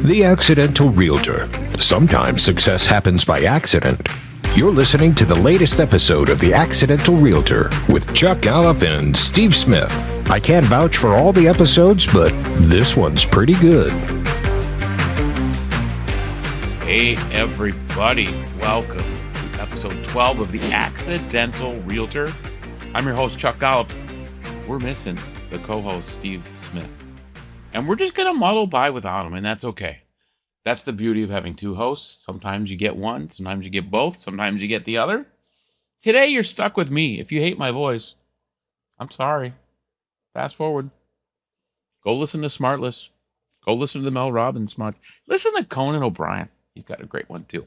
The Accidental Realtor. Sometimes success happens by accident. You're listening to the latest episode of The Accidental Realtor with Chuck Gallup and Steve Smith. I can't vouch for all the episodes, but this one's pretty good. Hey everybody, welcome to episode 12 of The Accidental Realtor. I'm your host, Chuck Gallup. We're missing the co-host, Steve Smith. And we're just going to muddle by without him, and that's okay. That's the beauty of having two hosts. Sometimes you get one, sometimes you get both, sometimes you get the other. Today, you're stuck with me. If you hate my voice, I'm sorry. Fast forward. Go listen to Smartless. Go listen to the Mel Robbins Smart. Listen to Conan O'Brien. He's got a great one, too.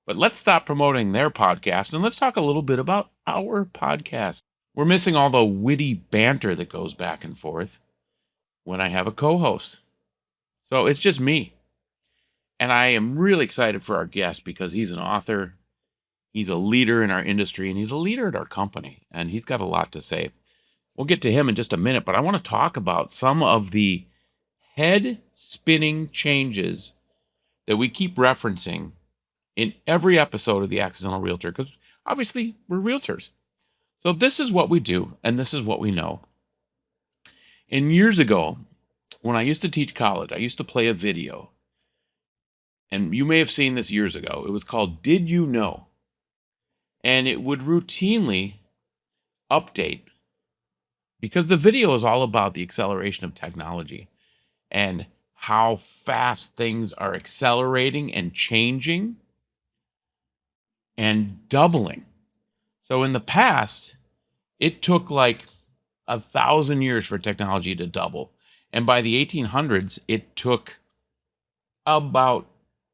But let's stop promoting their podcast, and let's talk a little bit about our podcast. We're missing all the witty banter that goes back and forth when I have a co-host. So it's just me. And I am really excited for our guest because he's an author, he's a leader in our industry, and he's a leader at our company. And he's got a lot to say. We'll get to him in just a minute, but I want to talk about some of the head-spinning changes that we keep referencing in every episode of The Accidental Realtor, because obviously we're realtors. So this is what we do, and this is what we know. And years ago, when I used to teach college, I used to play a video. And you may have seen this years ago. It was called Did You Know? And it would routinely update, because the video is all about the acceleration of technology and how fast things are accelerating and changing and doubling. So in the past, it took like 1,000 years for technology to double. And by the 1800s, it took about,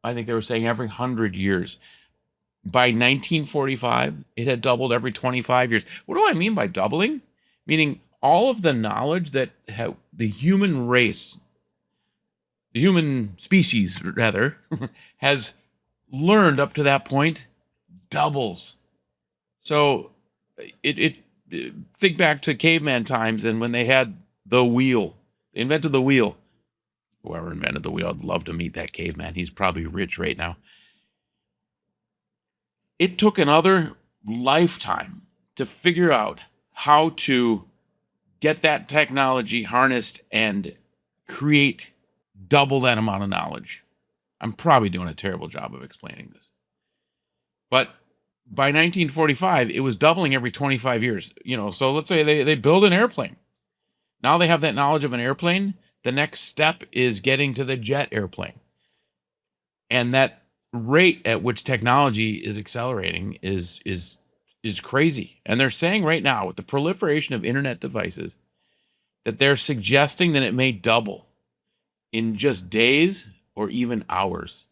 I think they were saying every 100 years. By 1945, it had doubled every 25 years. What do I mean by doubling? Meaning all of the knowledge that the human race, the human species rather, has learned up to that point doubles. So think back to caveman times and when they had the wheel. They invented the wheel. Whoever invented the wheel, I'd love to meet that caveman. He's probably rich right now. It took another lifetime to figure out how to get that technology harnessed and create double that amount of knowledge. I'm probably doing a terrible job of explaining this. But by 1945, it was doubling every 25 years. So let's say they build an airplane. Now they have that knowledge of an airplane. The next step is getting to the jet airplane. And that rate at which technology is accelerating is crazy. And they're saying right now, with the proliferation of internet devices, that they're suggesting that it may double in just days or even hours.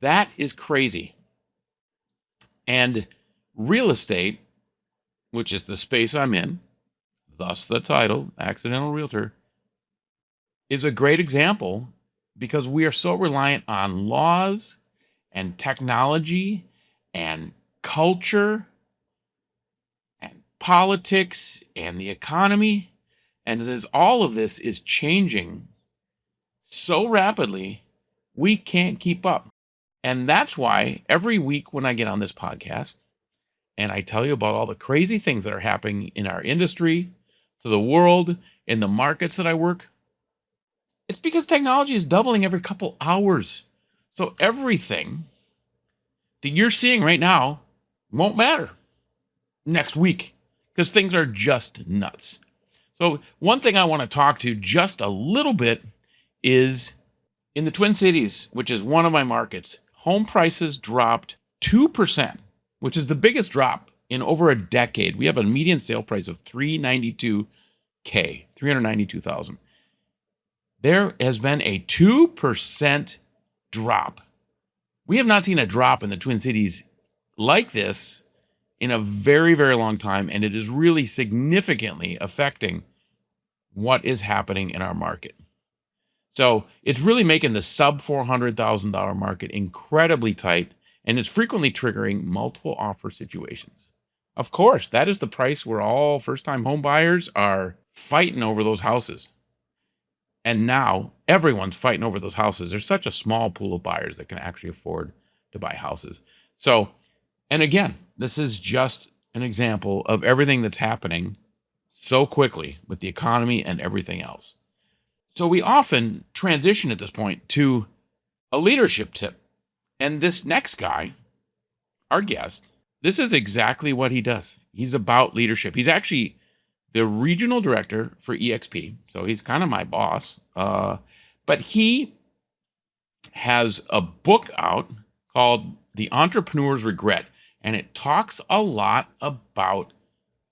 That is crazy. And real estate, which is the space I'm in, thus the title, Accidental Realtor, is a great example because we are so reliant on laws and technology and culture and politics and the economy. And as all of this is changing so rapidly, we can't keep up. And that's why every week when I get on this podcast and I tell you about all the crazy things that are happening in our industry, to the world, in the markets that I work, it's because technology is doubling every couple hours. So everything that you're seeing right now won't matter next week because things are just nuts. So one thing I want to talk to just a little bit is in the Twin Cities, which is one of my markets, home prices dropped 2%, which is the biggest drop in over a decade. We have a median sale price of $392,000. There has been a 2% drop. We have not seen a drop in the Twin Cities like this in a very, very long time, and it is really significantly affecting what is happening in our market. So it's really making the sub $400,000 market incredibly tight, and it's frequently triggering multiple offer situations. Of course, that is the price where all first-time home buyers are fighting over those houses. And now everyone's fighting over those houses. There's such a small pool of buyers that can actually afford to buy houses. So, and again, this is just an example of everything that's happening so quickly with the economy and everything else. So we often transition at this point to a leadership tip. And this next guy, our guest, this is exactly what he does. He's about leadership. He's actually the regional director for EXP. So he's kind of my boss. But he has a book out called The Entrepreneur's Regret. And it talks a lot about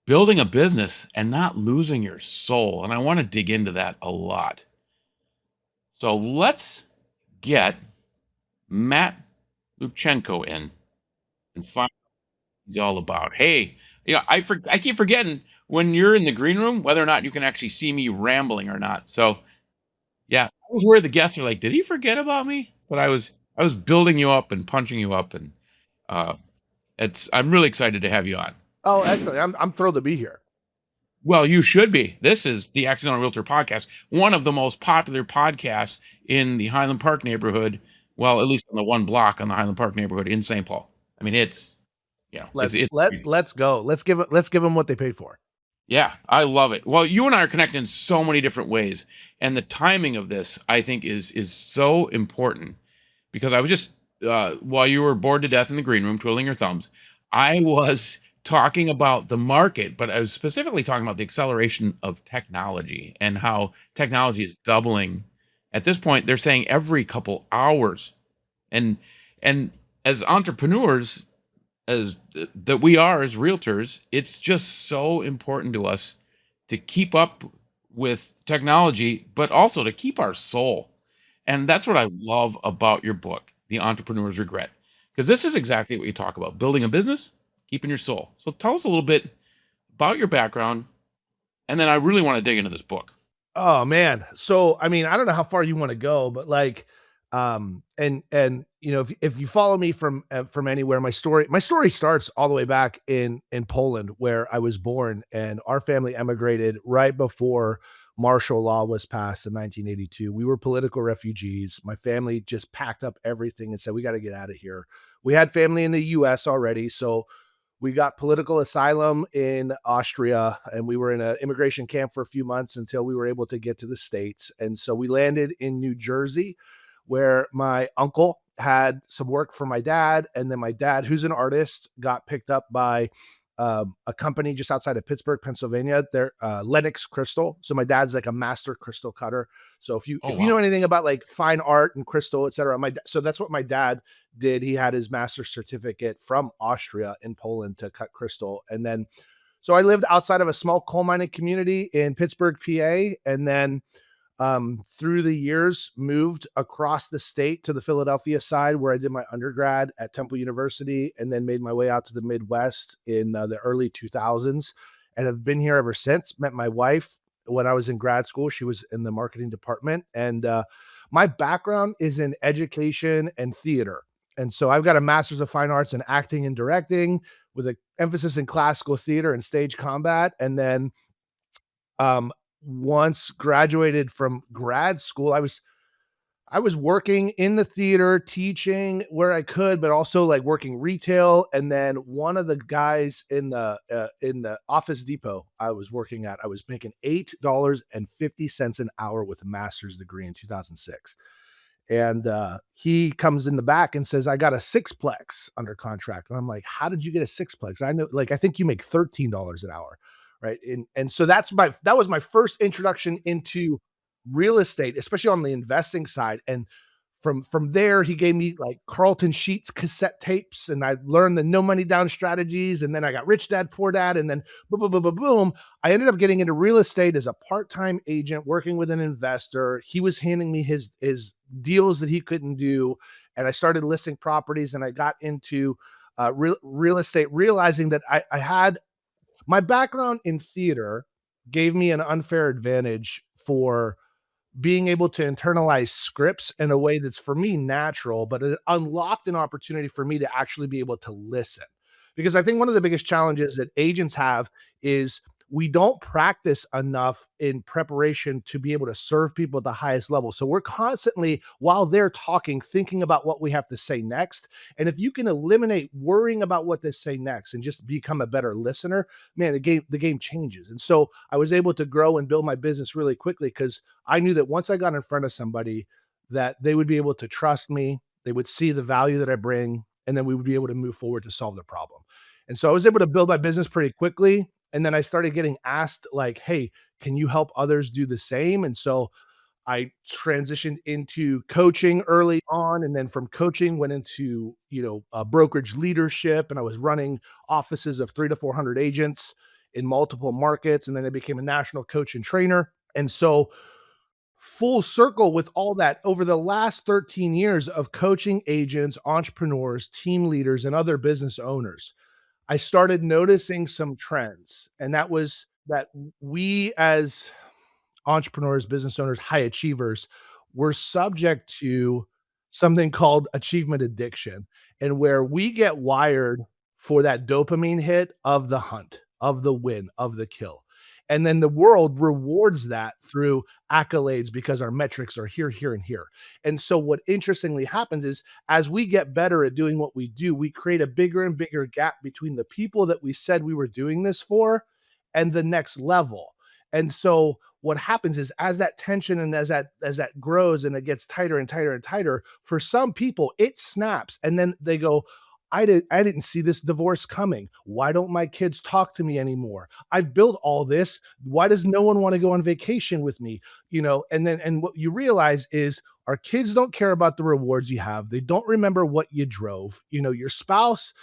building a business and not losing your soul. And I want to dig into that a lot. So let's get Mat Lewczenko in and find out what he's all about. Hey, I keep forgetting when you're in the green room whether or not you can actually see me rambling or not. So yeah, I was worried the guests are like, did he forget about me? But I was building you up and punching you up, and uh, I'm really excited to have you on. Oh, excellent. I'm thrilled to be here. Well, you should be. This is the Accidental Realtor Podcast, one of the most popular podcasts in the Highland Park neighborhood. Well, at least on the one block on the Highland Park neighborhood in St. Paul. I mean, it's Let's go. Let's give them what they paid for. yeah, I love it. Well, you and I are connected in so many different ways, and the timing of this, I think, is so important because I was just while you were bored to death in the green room twiddling your thumbs, I was talking about the market, but I was specifically talking about the acceleration of technology and how technology is doubling. At this point, they're saying every couple hours, and and as entrepreneurs, as that we are as realtors, it's just so important to us to keep up with technology, but also to keep our soul. And that's what I love about your book, The Entrepreneur's Regret, because this is exactly what you talk about: building a business, keeping your soul. So tell us a little bit about your background, and then I really want to dig into this book. Oh man. So I mean, I don't know how far you want to go, but like, and if you follow me from anywhere, my story starts all the way back in Poland, where I was born, and our family emigrated right before martial law was passed in 1982. We were political refugees. My family just packed up everything and said, we got to get out of here. We had family in the US already, so we got political asylum in Austria, and we were in an immigration camp for a few months until we were able to get to the States. And so we landed in New Jersey, where my uncle had some work for my dad. And then my dad, who's an artist, got picked up by a company just outside of Pittsburgh, Pennsylvania. They're Lennox Crystal. So my dad's like a master crystal cutter. So if you Oh, if you know wow. anything about like fine art and crystal, et cetera, so that's what my dad did. He had his master's certificate from Austria in Poland to cut crystal. And then so I lived outside of a small coal mining community in Pittsburgh, PA, and then through the years moved across the state to the Philadelphia side, where I did my undergrad at Temple University, and then made my way out to the Midwest in the early 2000s, and have been here ever since. Met my wife when I was in grad school. She was in the marketing department, and my background is in education and theater. And so I've got a master's of fine arts in acting and directing with an emphasis in classical theater and stage combat. And then um, once graduated from grad school, I was working in the theater, teaching where I could, but also like working retail. And then one of the guys in the Office Depot I was working at, I was making $8.50 an hour with a master's degree in 2006. And he comes in the back and says, I got a sixplex under contract. And I'm like, how did you get a sixplex? I know, like, I think you make $13 an hour. Right. And so that was my first introduction into real estate, especially on the investing side. And from there, he gave me like Carlton Sheets cassette tapes, and I learned the no money down strategies. And then I got Rich Dad Poor Dad, and then boom, boom, boom, boom, boom. I ended up getting into real estate as a part-time agent, working with an investor. He was handing me his deals that he couldn't do, and I started listing properties, and I got into real estate, realizing that I had my background in theater gave me an unfair advantage for being able to internalize scripts in a way that's for me natural, but it unlocked an opportunity for me to actually be able to listen. Because I think one of the biggest challenges that agents have is we don't practice enough in preparation to be able to serve people at the highest level. So we're constantly, while they're talking, thinking about what we have to say next. And if you can eliminate worrying about what they say next and just become a better listener, man, the game changes. And so I was able to grow and build my business really quickly because I knew that once I got in front of somebody, that they would be able to trust me, they would see the value that I bring, and then we would be able to move forward to solve the problem. And so I was able to build my business pretty quickly. And then I started getting asked, like, hey, can you help others do the same? And so I transitioned into coaching early on, and then from coaching went into brokerage leadership, and I was running offices of 300 to 400 agents in multiple markets, and then I became a national coach and trainer. And so full circle with all that over the last 13 years of coaching agents, entrepreneurs, team leaders, and other business owners, I started noticing some trends. And that was that we as entrepreneurs, business owners, high achievers, we're subject to something called achievement addiction, and where we get wired for that dopamine hit of the hunt, of the win, of the kill. And then the world rewards that through accolades because our metrics are here, here, and here. And so, what interestingly happens is as we get better at doing what we do, we create a bigger and bigger gap between the people that we said we were doing this for and the next level. And so, what happens is as that tension and as that grows and it gets tighter and tighter and tighter, for some people it snaps and then they go, I didn't see this divorce coming. Why don't my kids talk to me anymore? I've built all this. Why does no one want to go on vacation with me? And what you realize is our kids don't care about the rewards you have. They don't remember what you drove. Your spouse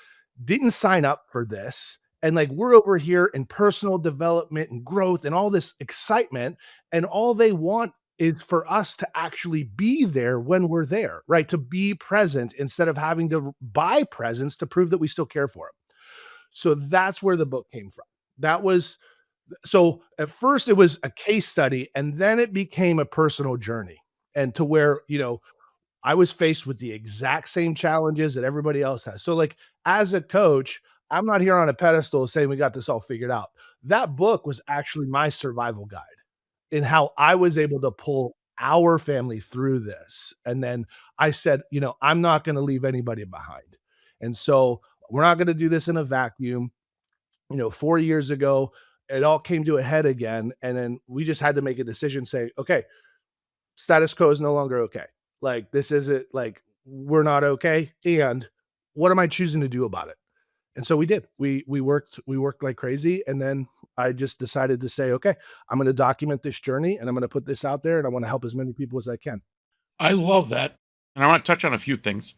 didn't sign up for this. And like we're over here in personal development and growth and all this excitement, and all they want is for us to actually be there when we're there, right? To be present instead of having to buy presents to prove that we still care for them. So that's where the book came from. That was so at first it was a case study, and then it became a personal journey. And to where, I was faced with the exact same challenges that everybody else has. So, like, as a coach, I'm not here on a pedestal saying we got this all figured out. That book was actually my survival guide in how I was able to pull our family through this. And then I said, I'm not going to leave anybody behind. And so we're not going to do this in a vacuum. 4 years ago, it all came to a head again. And then we just had to make a decision saying, okay, status quo is no longer okay. Like, this isn't like we're not okay. And what am I choosing to do about it? And so we did. We worked like crazy. And then I just decided to say, okay, I'm going to document this journey and I'm going to put this out there and I want to help as many people as I can. I love that. And I want to touch on a few things.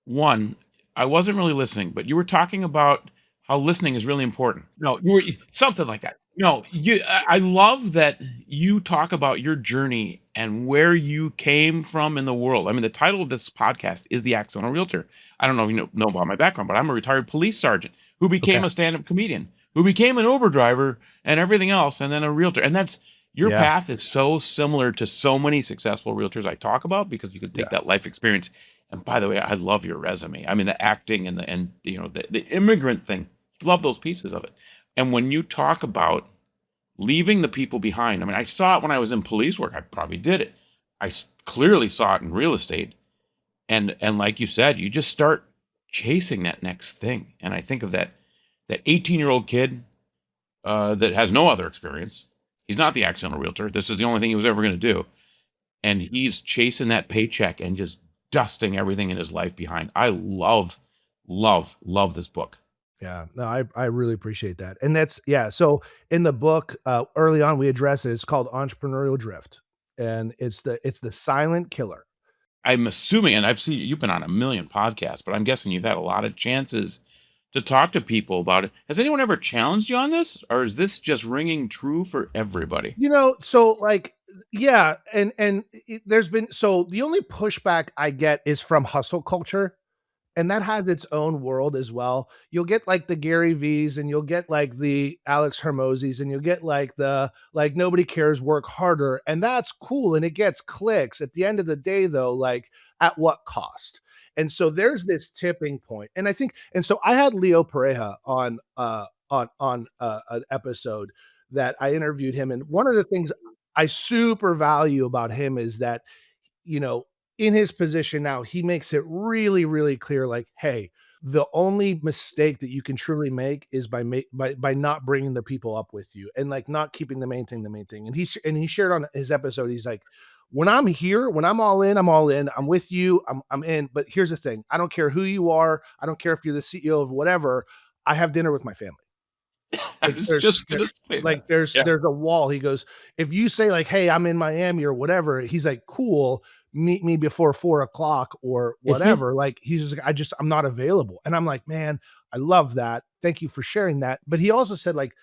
One, I wasn't really listening, but you were talking about how listening is really important. No, you were something like that. No, I love that you talk about your journey and where you came from in the world. I mean, the title of this podcast is The Accidental Realtor. I don't know if you know about my background, but I'm a retired police sergeant who became Okay. a stand-up comedian, who became an Uber driver and everything else, and then a realtor. And that's your Yeah. path is so similar to so many successful realtors I talk about because you could take Yeah. that life experience. And by the way, I love your resume. I mean, the acting and the immigrant thing. Love those pieces of it. And when you talk about leaving the people behind, I mean, I saw it when I was in police work. I probably did it. Clearly saw it in real estate. And like you said, you just start chasing that next thing. And I think of that 18-year-old kid that has no other experience. He's not the accidental realtor. This is the only thing he was ever going to do. And he's chasing that paycheck and just dusting everything in his life behind. I love this book. Yeah, no, I really appreciate that. And that's, yeah. So in the book, early on, we address it. It's called entrepreneurial drift, and it's the silent killer. I'm assuming, and I've seen you've been on a million podcasts, but I'm guessing you've had a lot of chances to talk to people about it. Has anyone ever challenged you on this, or is this just ringing true for everybody? So like, yeah, and there's been so the only pushback I get is from hustle culture. And that has its own world as well. You'll get like the Gary V's and you'll get like the Alex Hermosi's and you'll get like the like nobody cares, work harder. And that's cool. And it gets clicks. At the end of the day, though, like at what cost? And so there's this tipping point. And I think, and so I had Leo Pareja on an episode that I interviewed him, and one of the things I super value about him is that, you know, in his position now, he makes it really, really clear, like, hey, the only mistake that you can truly make is by not bringing the people up with you and like not keeping the main thing the main thing. And he shared on his episode, he's like, when I'm here, when I'm all in, I'm all in. I'm with you. I'm in. But here's the thing: I don't care who you are. I don't care if you're the CEO of whatever. I have dinner with my family. I Like was there's just there, gonna say like that. there's Yeah. there's a wall. He goes, if you say like, hey, I'm in Miami or whatever, he's like, cool, meet me before 4 o'clock or Mhm. whatever. Like he's just like, I'm not available. And I'm like, man, I love that. Thank you for sharing that. But he also said, like,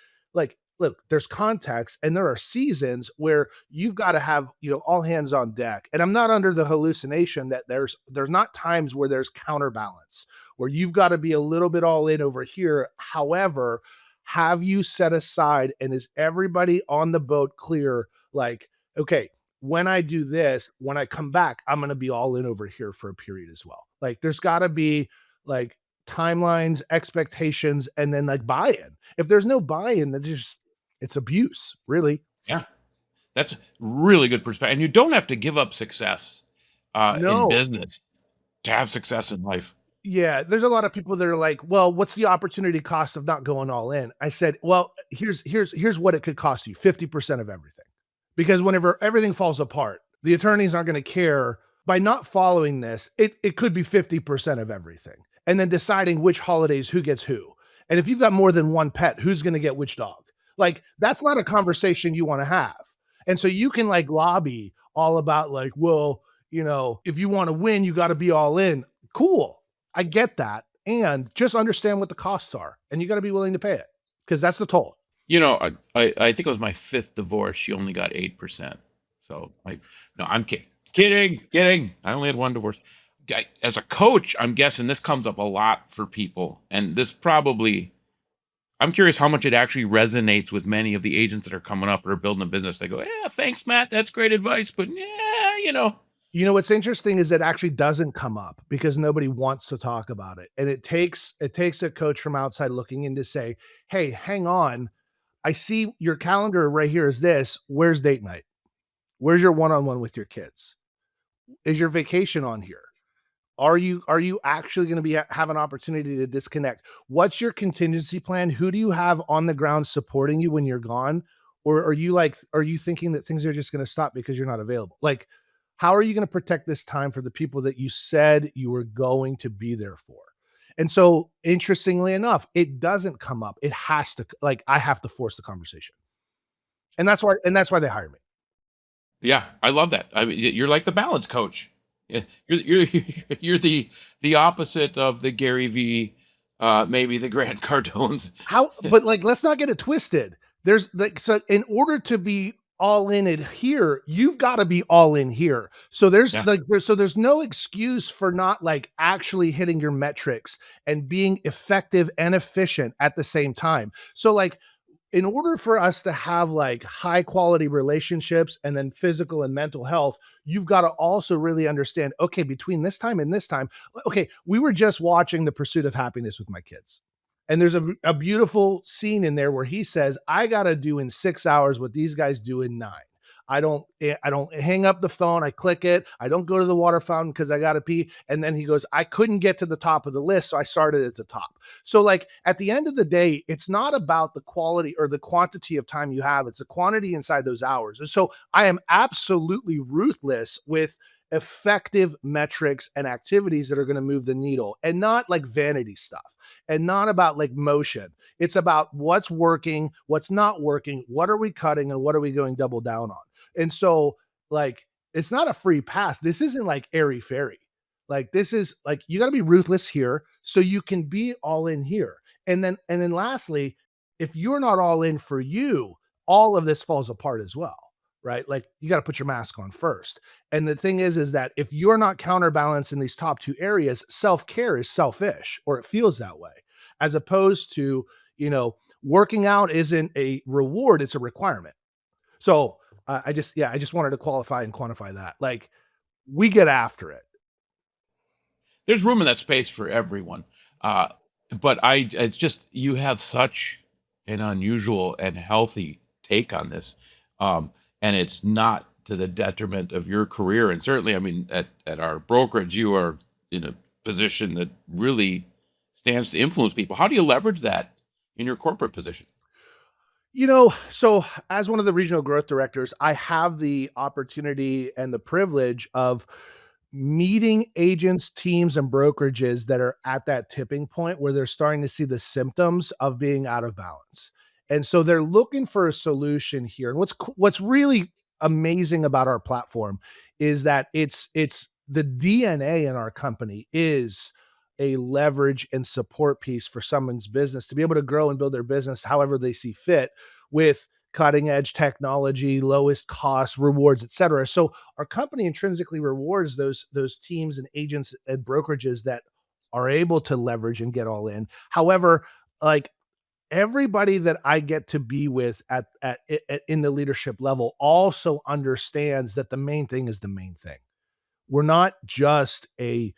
look, there's context and there are seasons where you've got to have, all hands on deck. And I'm not under the hallucination that there's not times where there's counterbalance, where you've got to be a little bit all in over here. However, have you set aside and is everybody on the boat clear? Like, okay, when I do this, when I come back, I'm going to be all in over here for a period as well. Like, there's got to be like timelines, expectations, and then like buy in. If there's no buy in, that's just, it's abuse, really. Yeah. That's really good perspective. And you don't have to give up success in No. business to have success in life. Yeah, there's a lot of people that are like, "Well, what's the opportunity cost of not going all in?" I said, "Well, here's what it could cost you, 50% of everything." Because whenever everything falls apart, the attorneys aren't gonna care. By not following this, it could be 50% of everything. And then deciding which holidays who gets who. And if you've got more than one pet, who's gonna get which dog? Like, that's not a conversation you wanna have. And so you can like lobby all about like, well, if you wanna win, you gotta be all in. Cool. I get that. And just understand what the costs are. And you got to be willing to pay it because that's the toll. I think it was my fifth divorce. She only got 8%. So no, I'm kidding. Kidding. I only had one divorce. As a coach, I'm guessing this comes up a lot for people. And this probably, I'm curious how much it actually resonates with many of the agents that are coming up or building a business. They go, yeah, thanks, Matt. That's great advice. But yeah. What's interesting is it actually doesn't come up because nobody wants to talk about it. And it takes a coach from outside looking in to say, "Hey, hang on. I see your calendar right here is this. Where's date night? Where's your one-on-one with your kids? Is your vacation on here? Are you actually going to have an opportunity to disconnect? What's your contingency plan? Who do you have on the ground supporting you when you're gone? Or are you thinking that things are just going to stop because you're not available? Like, how are you going to protect this time for the people that you said you were going to be there for?" And so, interestingly enough, it doesn't come up. It has to, like, I have to force the conversation. And that's why they hire me. Yeah, I love that. I mean, you're like the balance coach. Yeah, you're you're the opposite of the Gary V, maybe the Grant Cardones. How but, like, let's not get it twisted. There's like so in order to be all in it here, you've gotta be all in here. So Yeah. there's no excuse for not, like, actually hitting your metrics and being effective and efficient at the same time. So, like, in order for us to have like high quality relationships and then physical and mental health, you've got to also really understand, okay, between this time and this time, okay, we were just watching The Pursuit of Happiness with my kids. And there's a beautiful scene in there where he says, I got to do in 6 hours what these guys do in 9. I don't hang up the phone. I click it. I don't go to the water fountain because I got to pee. And then he goes, I couldn't get to the top of the list. So I started at the top. So, like, at the end of the day, it's not about the quality or the quantity of time you have, it's the quantity inside those hours. And so I am absolutely ruthless with effective metrics and activities that are going to move the needle and not like vanity stuff and not about like motion. It's about what's working, what's not working, what are we cutting, and what are we going double down on. And so, like, it's not a free pass. This isn't like airy fairy. Like, this is like you got to be ruthless here so you can be all in here. And then lastly, if you're not all in for you, all of this falls apart as well, right? Like, you got to put your mask on first. And the thing is that if you're not counterbalanced in these top two areas, self-care is selfish, or it feels that way, as opposed to, working out isn't a reward, it's a requirement. So I just wanted to qualify and quantify that. Like, we get after it. There's room in that space for everyone. But it's just, you have such and unusual and healthy take on this. And it's not to the detriment of your career. And certainly, I mean, at our brokerage, you are in a position that really stands to influence people. How do you leverage that in your corporate position? So as one of the regional growth directors, I have the opportunity and the privilege of meeting agents, teams, and brokerages that are at that tipping point where they're starting to see the symptoms of being out of balance. And so they're looking for a solution here. And what's really amazing about our platform is that it's the DNA in our company is a leverage and support piece for someone's business to be able to grow and build their business however they see fit with cutting edge technology, lowest cost, rewards, et cetera. So our company intrinsically rewards those teams and agents and brokerages that are able to leverage and get all in. However, like everybody that I get to be with at in the leadership level also understands that the main thing is the main thing. We're not just a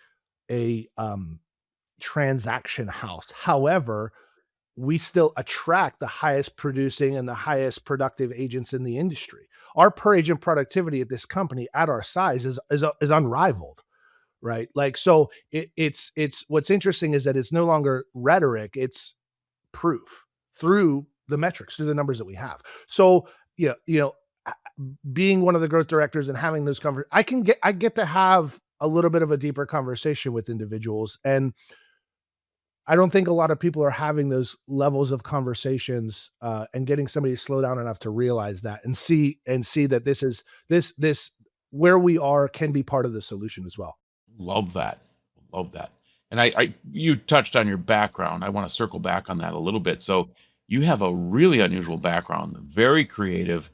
transaction house. However, we still attract the highest producing and the highest productive agents in the industry. Our per agent productivity at this company at our size is unrivaled, right? Like so, it's what's interesting is that it's no longer rhetoric; it's proof through the metrics, through the numbers that we have. So, yeah, being one of the growth directors and having those I get to have a little bit of a deeper conversation with individuals, and I don't think a lot of people are having those levels of conversations, and getting somebody to slow down enough to realize that and see that this where we are can be part of the solution as well. Love that. Love that. And I you touched on your background. I want to circle back on that a little bit. So you have a really unusual background, very creative,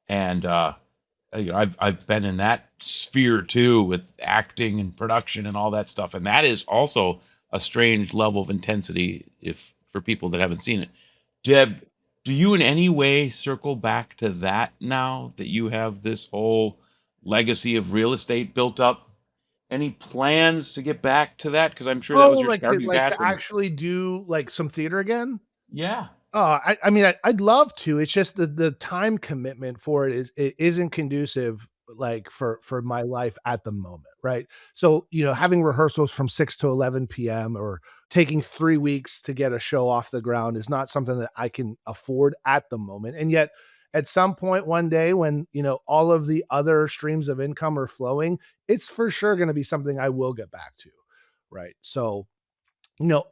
and I've been in that sphere too with acting and production and all that stuff, and that is also a strange level of intensity if for people that haven't seen it. Deb, do you in any way circle back to that now that you have this whole legacy of real estate built up? Any plans to get back to that? Because I'm sure that Oh, was your starting like to passion. actually do like some theater again? Yeah. I mean, I'd love to. It's just the time commitment for it isn't conducive like for my life at the moment, right? So, having rehearsals from 6 to 11 p.m. or taking 3 weeks to get a show off the ground is not something that I can afford at the moment. And yet at some point one day when, all of the other streams of income are flowing, it's for sure going to be something I will get back to, right? So,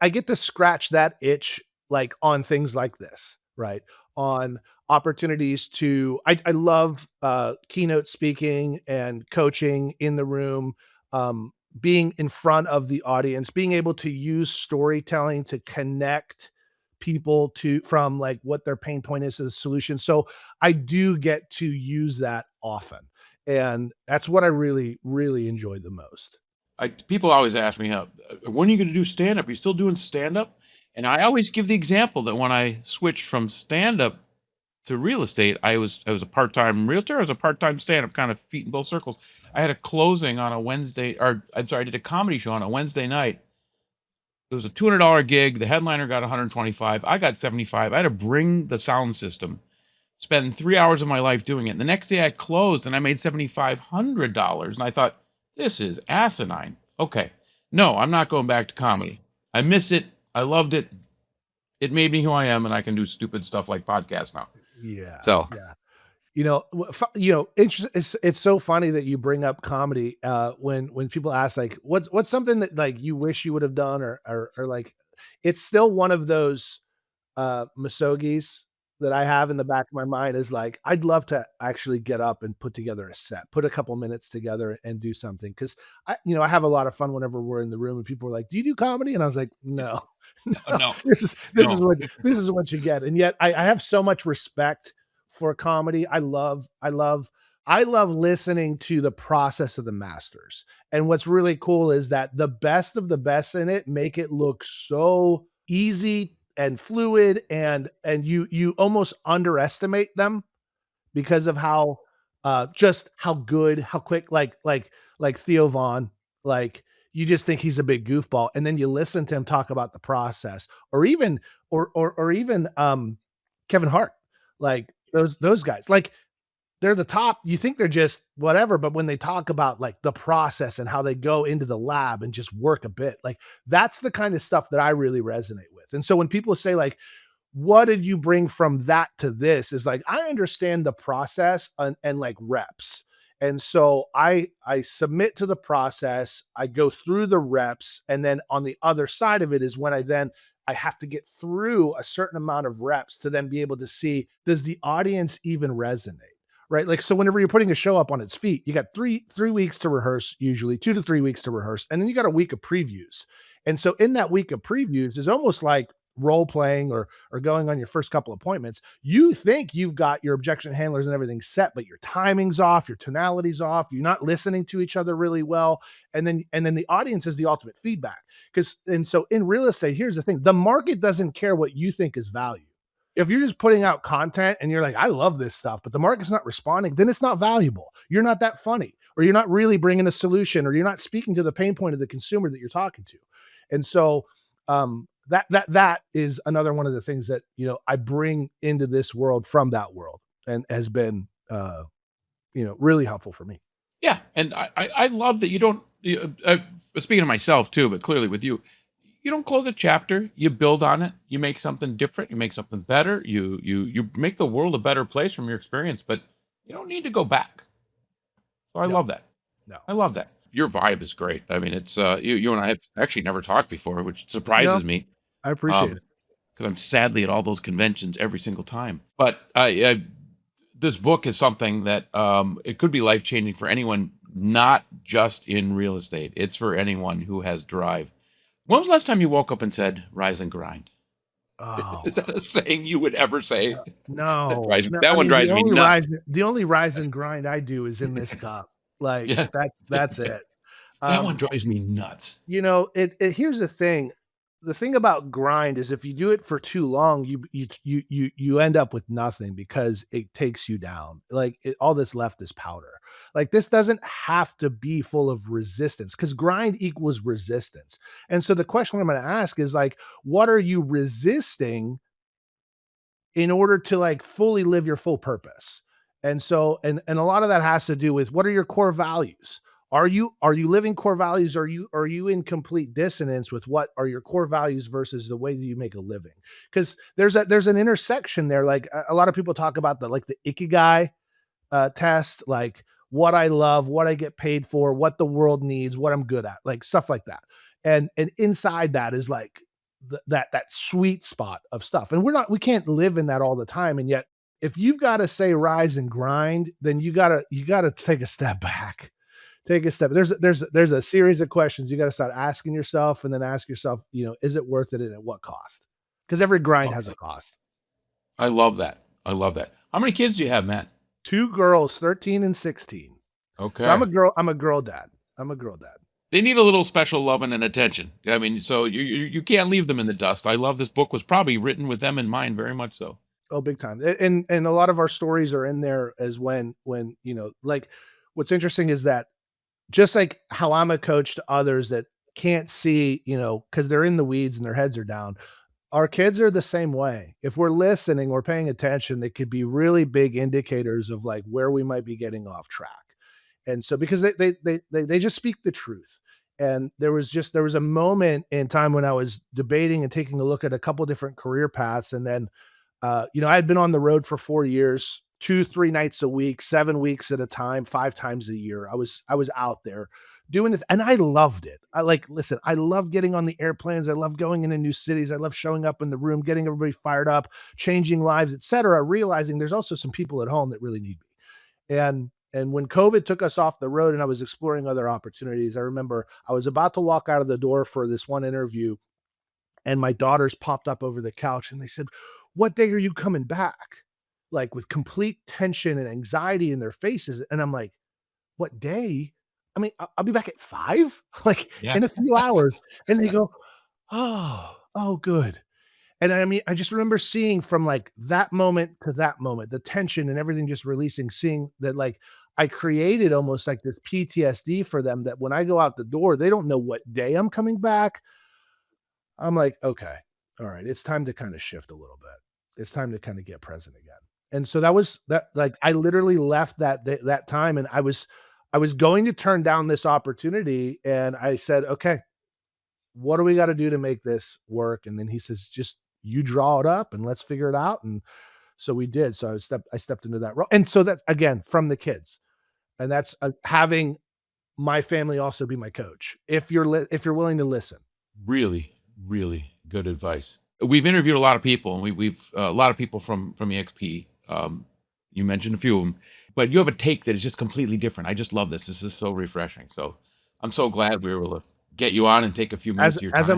I get to scratch that itch like on things like this, right? On opportunities I love keynote speaking and coaching in the room, being in front of the audience, being able to use storytelling to connect people to from like what their pain point is to the solution. So I do get to use that often. And that's what I really, really enjoy the most. People always ask me, when are you going to do stand up? Are you still doing stand up? And I always give the example that when I switched from stand up to real estate, I was a part time realtor. I was a part time stand up, kind of feet in both circles. I had a closing on a Wednesday, or I'm sorry, I did a comedy show on a Wednesday night. It was a $200 gig. The headliner got 125. I got 75. I had to bring the sound system, spend 3 hours of my life doing it. The next day I closed and I made $7,500. And I thought, this is asinine. Okay. No, I'm not going back to comedy. I miss it. I loved it. It made me who I am, and I can do stupid stuff like podcasts now. Yeah, So yeah. It's so funny that you bring up comedy, when people ask, like, what's something that, like, you wish you would have done or, like it's still one of those, misogis that I have in the back of my mind is, like, I'd love to actually get up and put together a set, put a couple minutes together and do something because I have a lot of fun whenever we're in the room and people are like, "Do you do comedy?" And I was like, "No, no, no, this is no. what you get." And yet I have so much respect for comedy. I love listening to the process of the masters. And what's really cool is that the best of the best in it make it look so easy and fluid and you almost underestimate them because of how just how good, how quick like Theo Vaughn, like you just think he's a big goofball and then you listen to him talk about the process or even Kevin Hart, like those guys. Like they're the top. You think they're just whatever, but when they talk about like the process and how they go into the lab and just work a bit, like that's the kind of stuff that I really resonate with. And so when people say like, what did you bring from that to this? Is like, I understand the process and like reps. And so I submit to the process, I go through the reps, and then on the other side of it is when I have to get through a certain amount of reps to then be able to see, does the audience even resonate? Right. Like, so whenever you're putting a show up on its feet, you got three weeks to rehearse, usually 2 to 3 weeks to rehearse, and then you got a week of previews. And so in that week of previews is almost like role playing or going on your first couple appointments. You think you've got your objection handlers and everything set, but your timing's off, your tonality's off, you're not listening to each other really well. And then the audience is the ultimate feedback. And so in real estate, here's the thing: the market doesn't care what you think is value. If you're just putting out content and you're like, I love this stuff, but the market's not responding, then it's not valuable. You're not that funny, or you're not really bringing a solution, or you're not speaking to the pain point of the consumer that you're talking to. And so that is another one of the things that, I bring into this world from that world, and has been, really helpful for me. Yeah, and I love that you don't. Speaking of myself too, but clearly with you, you don't close a chapter. You build on it. You make something different. You make something better. You make the world a better place from your experience. But you don't need to go back. So I No, love that. no, I love that. Your vibe is great. I mean, it's you and I have actually never talked before, which no, surprises me. I appreciate it. Because I'm sadly at all those conventions every single time. But this book is something that it could be life changing for anyone, not just in real estate. It's for anyone who has drive. When was the last time you woke up and said, "Rise and grind"? Oh, Is that a saying you would ever say? That no, drives no. that I one mean, drives me nuts. the only rise and grind I do is in this cup. Like Yeah, that's it. that one Um, drives me nuts. here's the thing. The thing about grind is if you do it for too long, you end up with nothing because it takes you down. Like all that's left is powder. Like this doesn't have to be full of resistance, because grind equals resistance. And so the question I'm going to ask is like, what are you resisting in order to like fully live your full purpose? And so and a lot of that has to do with, what are your core values? Are you living core values? Are you in complete dissonance with what are your core values versus the way that you make a living? Because there's an intersection there. Like a lot of people talk about the ikigai test, like what I love, what I get paid for, what the world needs, what I'm good at, like stuff like that. And inside that is like that sweet spot of stuff. And we can't live in that all the time. And yet, if you've got to say rise and grind, then you gotta take a step back. Take a step. There's a series of questions you got to start asking yourself, and then ask yourself, is it worth it, and at what cost? Because every grind has a Okay, cost. I love that. I love that. How many kids do you have, Matt? Two girls, 13 and 16. So Okay. I'm a girl dad. I'm a girl dad. They need a little special loving and attention. I mean, so you can't leave them in the dust. I love this book was probably written with them in mind, very much so. Oh, big time. And a lot of our stories are in there as when, like what's interesting is that just like how I'm a coach to others that can't see, because they're in the weeds and their heads are down. Our kids are the same way. If we're listening, we're paying attention, they could be really big indicators of like where we might be getting off track. And so because they just speak the truth. And there was a moment in time when I was debating and taking a look at a couple different career paths. And then I had been on the road for 4 years, 2, 3 nights a week, 7 weeks at a time, 5 times a year. I was out there doing this, and I loved it. Listen, I love getting on the airplanes. I love going into new cities. I love showing up in the room, getting everybody fired up, changing lives, etc. Realizing there's also some people at home that really need me. And when COVID took us off the road and I was exploring other opportunities, I remember I was about to walk out of the door for this one interview, and my daughters popped up over the couch and they said, "What day are you coming back?" Like with complete tension and anxiety in their faces. And I'm like, "What day? I mean, I'll be back at 5, like Yeah. in a few hours." And they go, "Oh, good." And I mean, I just remember seeing from like that moment to that moment, the tension and everything just releasing, seeing that like I created almost like this PTSD for them, that when I go out the door, they don't know what day I'm coming back. I'm like, okay, all right, it's time to kind of shift a little bit. it's time to kind of get present again. And so that was that, like, I literally left that time, and I was going to turn down this opportunity, and I said, okay, what do we got to do to make this work? And then he says, just you draw it up and let's figure it out. And so we did. So I stepped into that role. And so that's, again, from the kids. And that's having my family also be my coach. If you're willing to listen. Really, really good advice. We've interviewed a lot of people, and we've a lot of people from EXP. You mentioned a few of them, but you have a take that is just completely different. I just love this. This is so refreshing. So I'm so glad we were able to get you on and take a few minutes of your time. As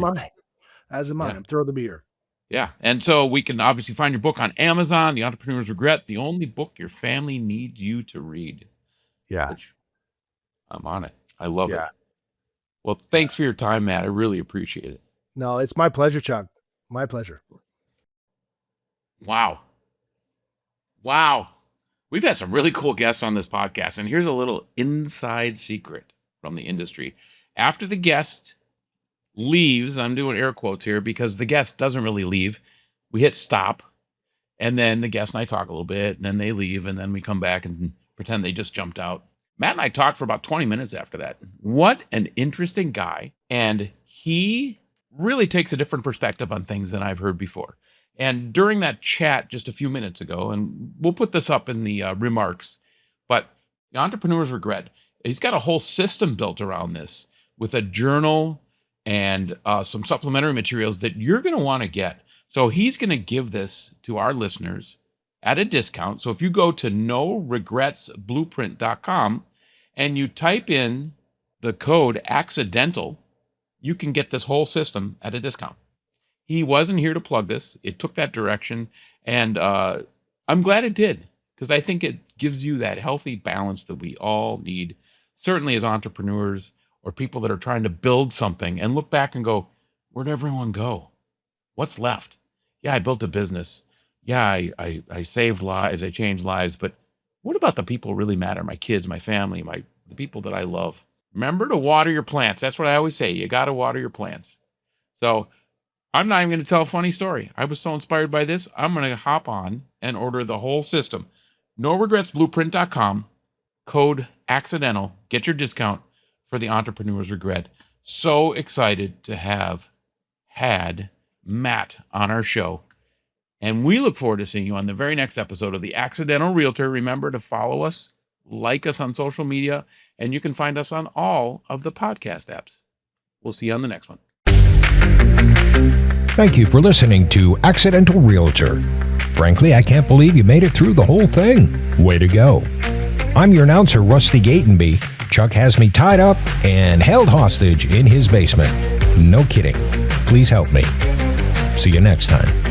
am I. I'm thrilled to be here. Yeah. And so we can obviously find your book on Amazon, The Entrepreneur's Regret, the only book your family needs you to read. Yeah. Which I'm on it. I love it. Well, thanks for your time, Matt. I really appreciate it. No, it's my pleasure, Chuck. My pleasure. Wow. We've had some really cool guests on this podcast, and here's a little inside secret from the industry. After the guest leaves, I'm doing air quotes here because the guest doesn't really leave. We hit stop, and then the guest and I talk a little bit, and then they leave, and then we come back and pretend they just jumped out. Matt and I talked for about 20 minutes after that. What an interesting guy. And he really takes a different perspective on things than I've heard before. And during that chat just a few minutes ago, and we'll put this up in the remarks, but the Entrepreneur's Regret, he's got a whole system built around this with a journal and some supplementary materials that you're going to want to get. So he's going to give this to our listeners at a discount. So if you go to noregretsblueprint.com and you type in the code accidental, you can get this whole system at a discount. He wasn't here to plug this. It took that direction. And I'm glad it did, because I think it gives you that healthy balance that we all need, certainly as entrepreneurs or people that are trying to build something and look back and go, where'd everyone go? What's left? Yeah, I built a business. Yeah, I saved lives. I changed lives. But what about the people who really matter? My kids, my family, the people that I love. Remember to water your plants. That's what I always say. You got to water your plants. So I'm not even going to tell a funny story. I was so inspired by this. I'm going to hop on and order the whole system. NoRegretsBlueprint.com, code accidental. Get your discount for the Entrepreneur's Regret. So excited to have had Matt on our show. And we look forward to seeing you on the very next episode of The Accidental Realtor. Remember to follow us, like us on social media, and you can find us on all of the podcast apps. We'll see you on the next one. Thank you for listening to Accidental Realtor. Frankly, I can't believe you made it through the whole thing. Way to go. I'm your announcer, Rusty Gatenby. Chuck has me tied up and held hostage in his basement. No kidding. Please help me. See you next time.